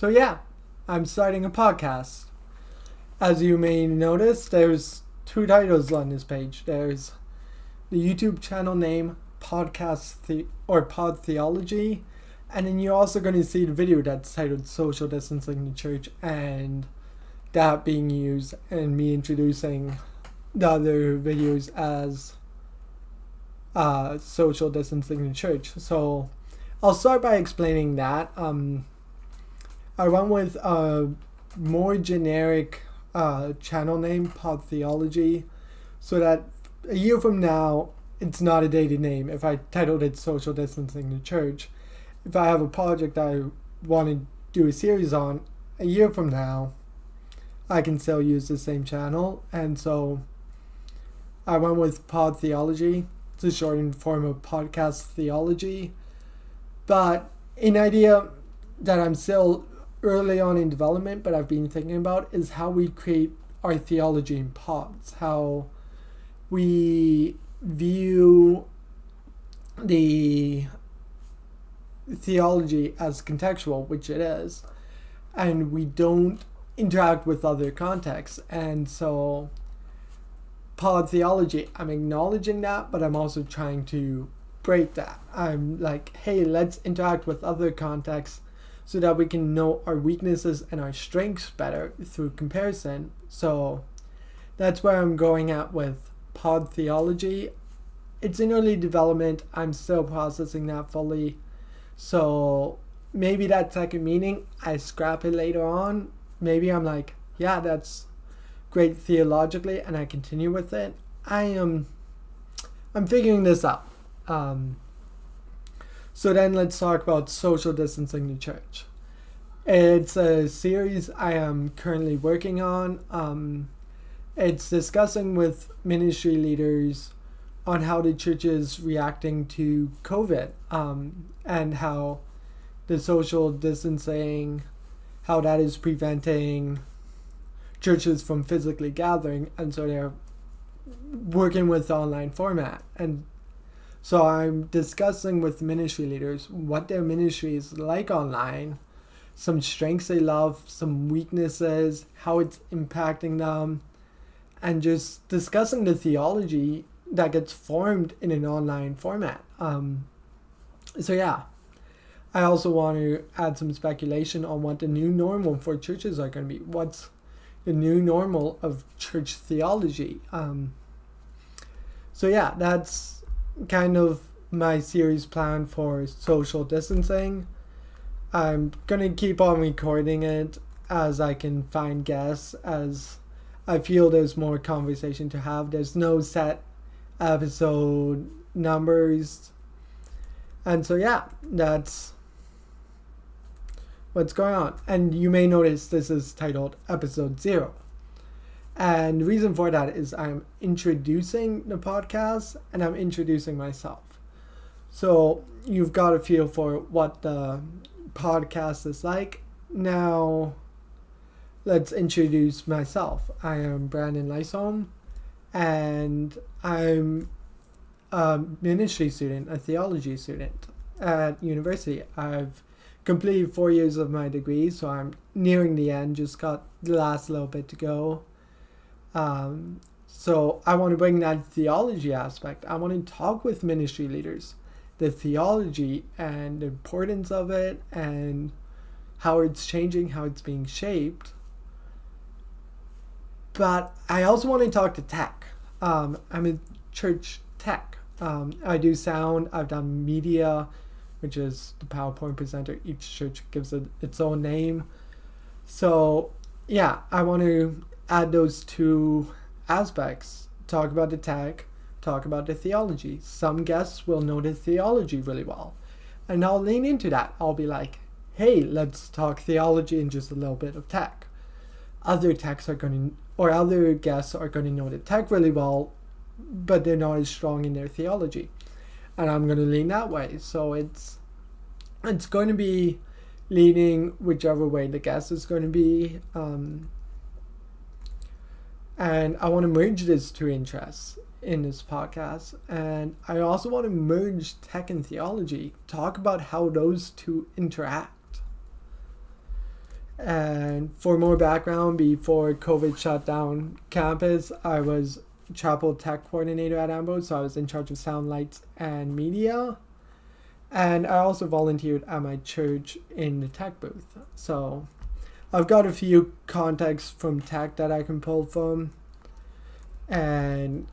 So yeah, I'm starting a podcast. As you may notice, there's two titles on this page. There's the YouTube channel name Pod Theology, and then you're also going to see the video that's titled Social Distancing in the Church, and that being used, and me introducing the other videos as social distancing in the church. So I'll start by explaining that. I went with a more generic channel name, Pod Theology, so that a year from now, it's not a dated name. If I titled it Social Distancing in the Church, if I have a project I want to do a series on, a year from now, I can still use the same channel. And so I went with Pod Theology. It's a shortened form of Podcast Theology. But an idea that I'm still early on in development, but I've been thinking about, is how we create our theology in pods. How we view the theology as contextual, which it is, and we don't interact with other contexts. And so pod theology, I'm acknowledging that, but I'm also trying to break that. I'm like, hey, let's interact with other contexts so that we can know our weaknesses and our strengths better through comparison. So that's where I'm going at with pod theology. It's in early development. I'm still processing that fully. So maybe that second meaning, I scrap it later on. Maybe I'm like, yeah, that's great theologically, and I continue with it. I'm figuring this out. So then let's talk about social distancing in the church. It's a series I am currently working on. It's discussing with ministry leaders on how the church is reacting to COVID, and how the social distancing, how that is preventing churches from physically gathering, and so they're working with online format. And so I'm discussing with ministry leaders what their ministry is like online, some strengths they love, some weaknesses, how it's impacting them, and just discussing the theology that gets formed in an online format. So yeah, I also want to add some speculation on what the new normal for churches are going to be. What's the new normal of church theology? So yeah, that's kind of my series plan for social distancing. I'm going to keep on recording it as I can find guests, as I feel there's more conversation to have. There's no set episode numbers. And so yeah, that's what's going on. And you may notice this is titled Episode 0. And the reason for that is I'm introducing the podcast and I'm introducing myself. So you've got a feel for what the podcast is like. Now let's introduce myself. I am Brandon Lysholm, and I'm a ministry student, a theology student at university. I've completed 4 years of my degree, so I'm nearing the end, just got the last little bit to go. So I want to bring that theology aspect. I want to talk with ministry leaders, the theology and the importance of it, and how it's changing, how it's being shaped. But I also want to talk to tech. I'm in church tech. I do sound, I've done media, which is the PowerPoint presenter. Each church gives it its own name. So yeah, I want to add those two aspects. Talk about the tech, talk about the theology. Some guests will know the theology really well, and I'll lean into that. I'll be like, hey, let's talk theology and just a little bit of tech. Other guests are going to know the tech really well, but they're not as strong in their theology, and I'm going to lean that way. So it's going to be leaning whichever way the guest is going to be. And I want to merge these two interests in this podcast. And I also want to merge tech and theology, talk about how those two interact. And for more background, before COVID shut down campus, I was chapel tech coordinator at Ambrose, so I was in charge of sound, lights, and media. And I also volunteered at my church in the tech booth. So I've got a few contexts from tech that I can pull from, and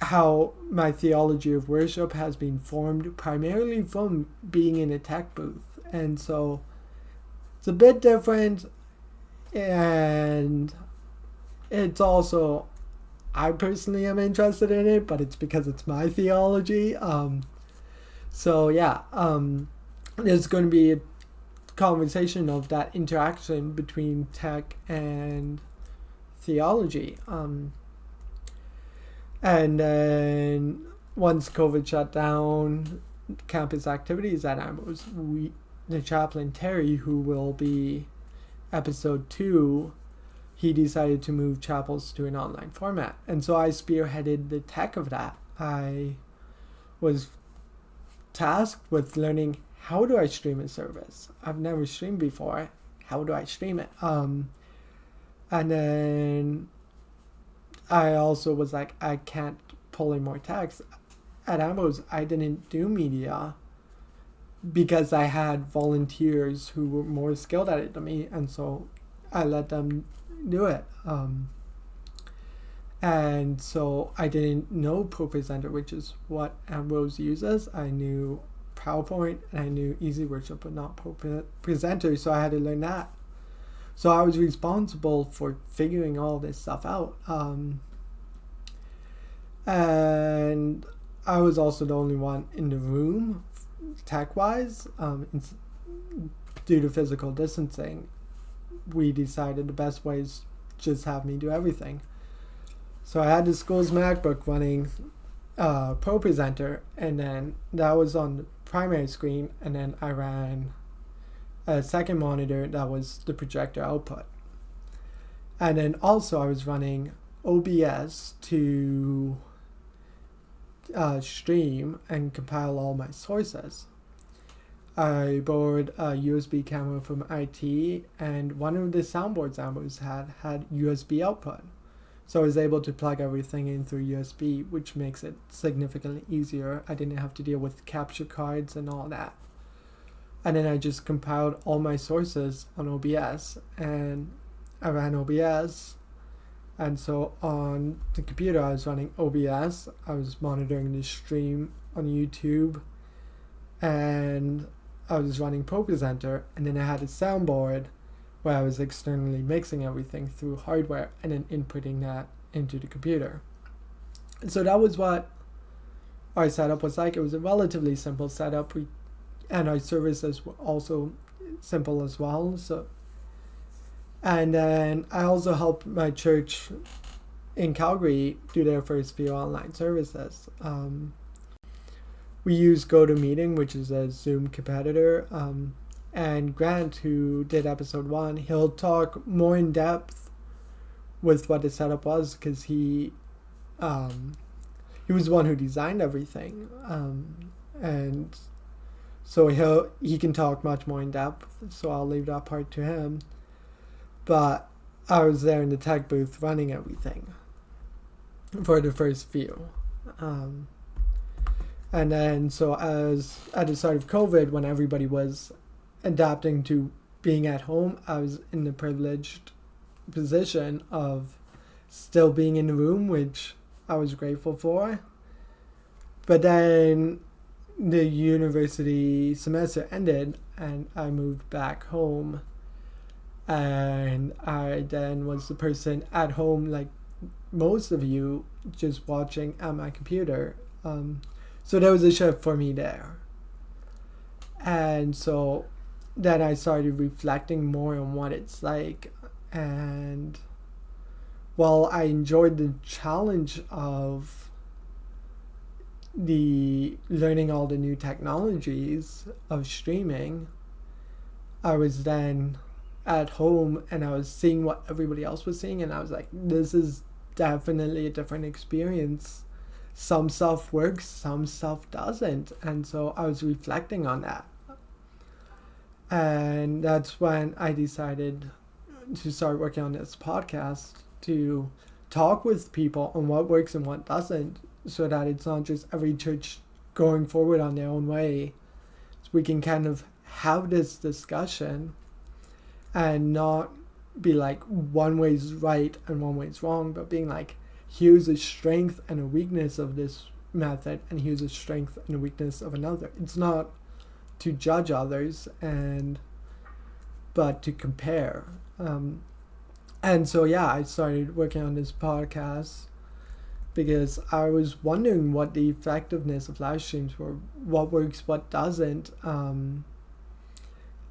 how my theology of worship has been formed primarily from being in a tech booth. And so it's a bit different, and it's also, I personally am interested in it, but it's because it's my theology. So yeah, there's going to be a conversation of that interaction between tech and theology. And then once COVID shut down campus activities at Ambrose, the chaplain Terry, who will be episode 2, he decided to move chapels to an online format. And so I spearheaded the tech of that. I was tasked with learning, how do I stream a service? I've never streamed before. How do I stream it? And then I also was like, I can't pull in more text. At Ambrose, I didn't do media because I had volunteers who were more skilled at it than me, and so I let them do it. And so I didn't know ProPresenter, which is what Ambrose uses. I knew PowerPoint and I knew Easy Worship, but not ProPresenter, so I had to learn that. So I was responsible for figuring all this stuff out. And I was also the only one in the room, tech-wise. Due to physical distancing, we decided the best way is just have me do everything. So I had the school's MacBook running ProPresenter, and then that was on the primary screen, and then I ran a second monitor that was the projector output. And then also I was running OBS to stream and compile all my sources. I borrowed a USB camera from IT, and one of the soundboards Ambrose had USB output. So I was able to plug everything in through USB, which makes it significantly easier. I didn't have to deal with capture cards and all that. And then I just compiled all my sources on OBS, and I ran OBS. And so on the computer, I was running OBS. I was monitoring the stream on YouTube, and I was running ProPresenter. And then I had a soundboard where I was externally mixing everything through hardware and then inputting that into the computer. And so that was what our setup was like. It was a relatively simple setup. And our services were also simple as well. And then I also helped my church in Calgary do their first few online services. We use GoToMeeting, which is a Zoom competitor. And Grant, who did episode 1, he'll talk more in depth with what the setup was, because he was the one who designed everything. And so he can talk much more in depth, so I'll leave that part to him. But I was there in the tech booth running everything for the first few. And then so as at the start of COVID, when everybody was adapting to being at home, I was in the privileged position of still being in the room, which I was grateful for. But then the university semester ended and I moved back home, and I then was the person at home, like most of you, just watching at my computer. So there was a shift for me there. And so then I started reflecting more on what it's like. And while I enjoyed the challenge of the learning all the new technologies of streaming, I was then at home and I was seeing what everybody else was seeing, and I was like, this is definitely a different experience. Some stuff works, some stuff doesn't. And so I was reflecting on that. And that's when I decided to start working on this podcast to talk with people on what works and what doesn't, so that it's not just every church going forward on their own way. So we can kind of have this discussion and not be like one way's right and one way's wrong, but being like, here's a strength and a weakness of this method, and here's a strength and a weakness of another. It's not to judge others, but to compare. And so yeah, I started working on this podcast because I was wondering what the effectiveness of live streams were, what works, what doesn't,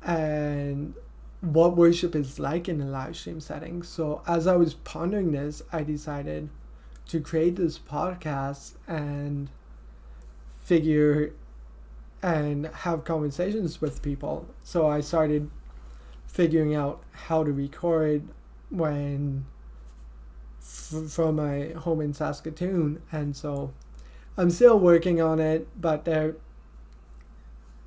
and what worship is like in a live stream setting. So as I was pondering this, I decided to create this podcast and figure and have conversations with people. So I started figuring out how to record from my home in Saskatoon, and so I'm still working on it, but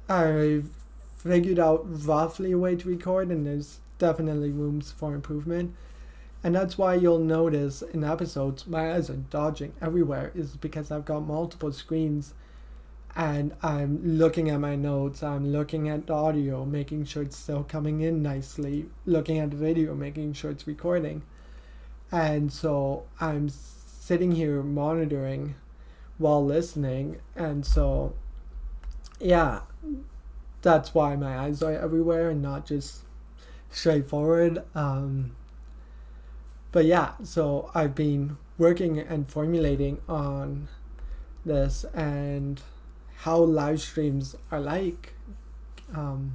I've figured out roughly a way to record, and there's definitely rooms for improvement. And that's why you'll notice in episodes my eyes are dodging everywhere, is because I've got multiple screens and I'm looking at my notes, I'm looking at the audio, making sure it's still coming in nicely, looking at the video, making sure it's recording. And so I'm sitting here monitoring while listening, and so yeah, that's why my eyes are everywhere and not just straightforward. But yeah, so I've been working and formulating on this and how live streams are like. And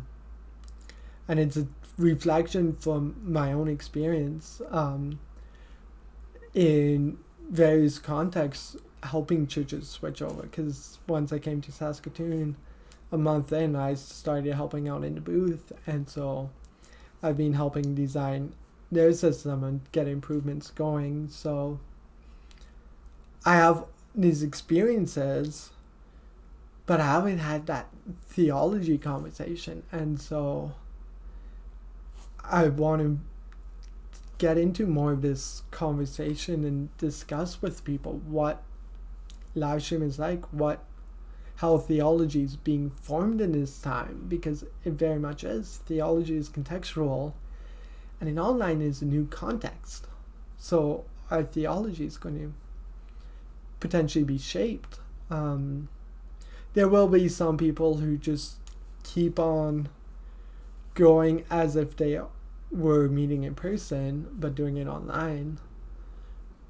it's a reflection from my own experience in various contexts, helping churches switch over. Because once I came to Saskatoon, a month in, I started helping out in the booth, and so I've been helping design their system and get improvements going. So I have these experiences, but I haven't had that theology conversation, and so I want to get into more of this conversation and discuss with people what live stream is like, how theology is being formed in this time, because it very much is. Theology is contextual, and in online is a new context. So our theology is going to potentially be shaped. There will be some people who just keep on going as if they were meeting in person, but doing it online.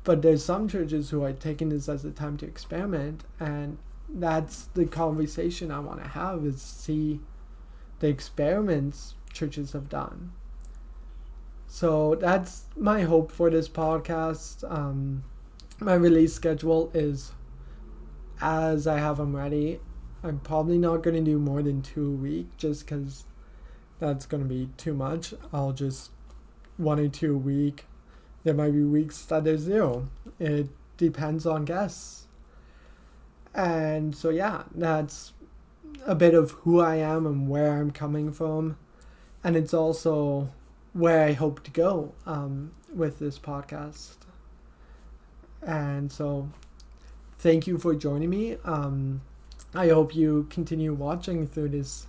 But there's some churches who are taking this as a time to experiment, and that's the conversation I want to have, is see the experiments churches have done. So that's my hope for this podcast. My release schedule is as I have them ready. I'm probably not going to do more than 2 a week, just because that's going to be too much. I'll just 1 or 2 a week. There might be weeks that there's 0. It depends on guests. And so yeah, that's a bit of who I am and where I'm coming from. And it's also where I hope to go with this podcast. And so thank you for joining me. I hope you continue watching through this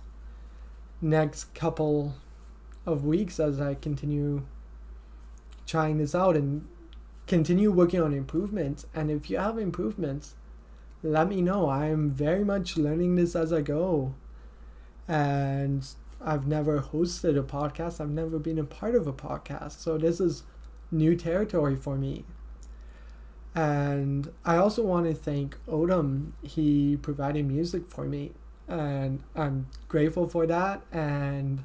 next couple of weeks as I continue trying this out and continue working on improvements. And if you have improvements, let me know. I'm very much learning this as I go. And I've never hosted a podcast. I've never been a part of a podcast. So this is new territory for me. And I also want to thank Odom. He provided music for me, and I'm grateful for that. And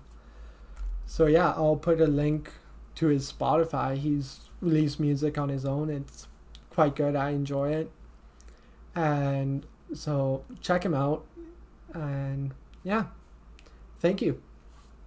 so yeah, I'll put a link to his Spotify. He's released music on his own. It's quite good. I enjoy it. And so check him out. And yeah, thank you.